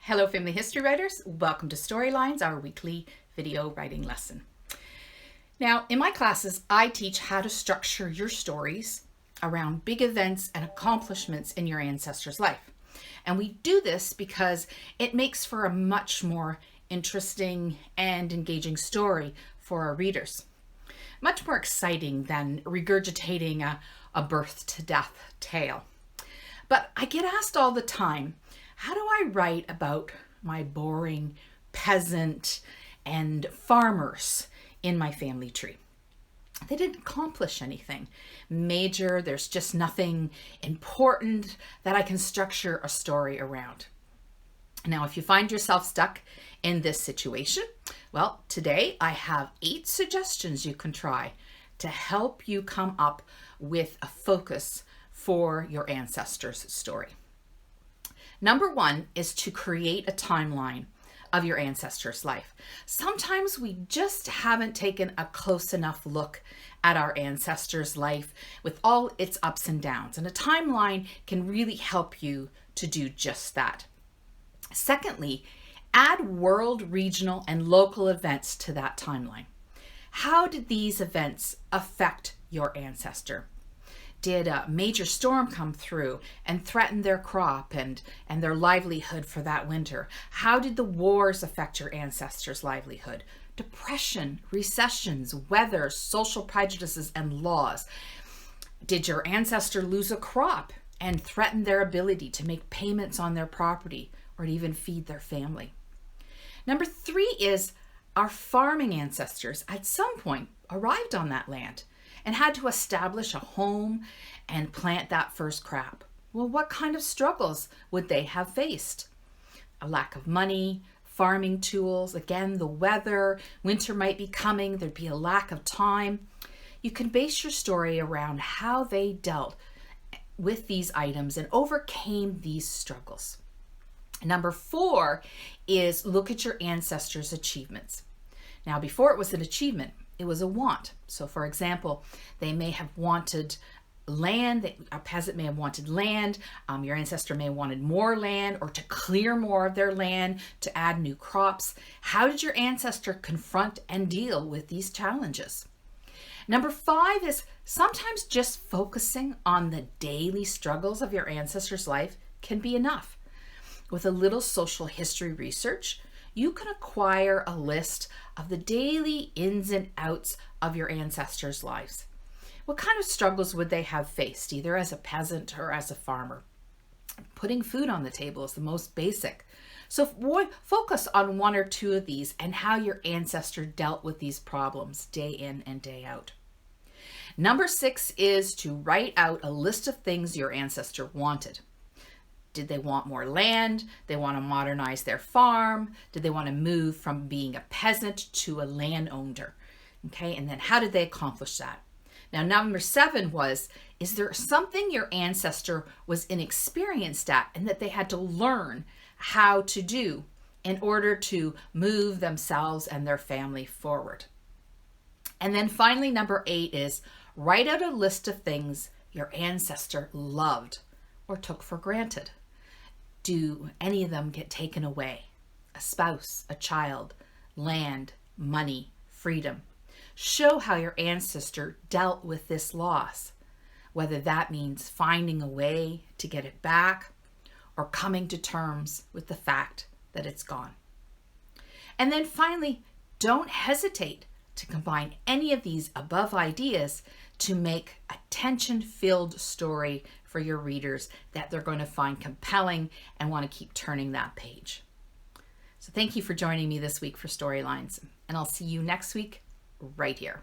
Hello family history writers, welcome to Storylines, our weekly video writing lesson. Now in my classes, I teach how to structure your stories around big events and accomplishments in your ancestor's life. And we do this because it makes for a much more interesting and engaging story for our readers. Much more exciting than regurgitating a birth to death tale. But I get asked all the time, how do I write about my boring peasant and farmers in my family tree? They didn't accomplish anything major. There's just nothing important that I can structure a story around. Now, if you find yourself stuck in this situation, well, today I have 8 suggestions you can try to help you come up with a focus for your ancestor's story. Number 1 is to create a timeline of your ancestor's life. Sometimes we just haven't taken a close enough look at our ancestor's life with all its ups and downs, and a timeline can really help you to do just that. Secondly, add world, regional, and local events to that timeline. How did these events affect your ancestor? Did a major storm come through and threaten their crop and their livelihood for that winter? How did the wars affect your ancestors' livelihood? Depression, recessions, weather, social prejudices, and laws. Did your ancestor lose a crop and threaten their ability to make payments on their property or to even feed their family? Number 3 is our farming ancestors at some point arrived on that land and had to establish a home and plant that first crop. Well, what kind of struggles would they have faced? A lack of money, farming tools, again, the weather, winter might be coming, there'd be a lack of time. You can base your story around how they dealt with these items and overcame these struggles. Number 4 is look at your ancestors' achievements. Now, before it was an achievement, it was a want. So for example, they may have wanted land, a peasant may have wanted land, your ancestor may have wanted more land or to clear more of their land, to add new crops. How did your ancestor confront and deal with these challenges? Number 5 is sometimes just focusing on the daily struggles of your ancestor's life can be enough. With a little social history research, you can acquire a list of the daily ins and outs of your ancestors' lives. What kind of struggles would they have faced, either as a peasant or as a farmer? Putting food on the table is the most basic. So focus on 1 or 2 of these and how your ancestor dealt with these problems day in and day out. Number 6 is to write out a list of things your ancestor wanted. Did they want more land? They want to modernize their farm? Did they want to move from being a peasant to a landowner? Okay, and then how did they accomplish that? Now, number 7 was, is there something your ancestor was inexperienced at and that they had to learn how to do in order to move themselves and their family forward? And then finally, number 8 is write out a list of things your ancestor loved or took for granted. Do any of them get taken away? A spouse, a child, land, money, freedom. Show how your ancestor dealt with this loss, whether that means finding a way to get it back or coming to terms with the fact that it's gone. And then finally, don't hesitate to combine any of these above ideas to make a tension-filled story for your readers that they're going to find compelling and want to keep turning that page. So thank you for joining me this week for Storylines, and I'll see you next week right here.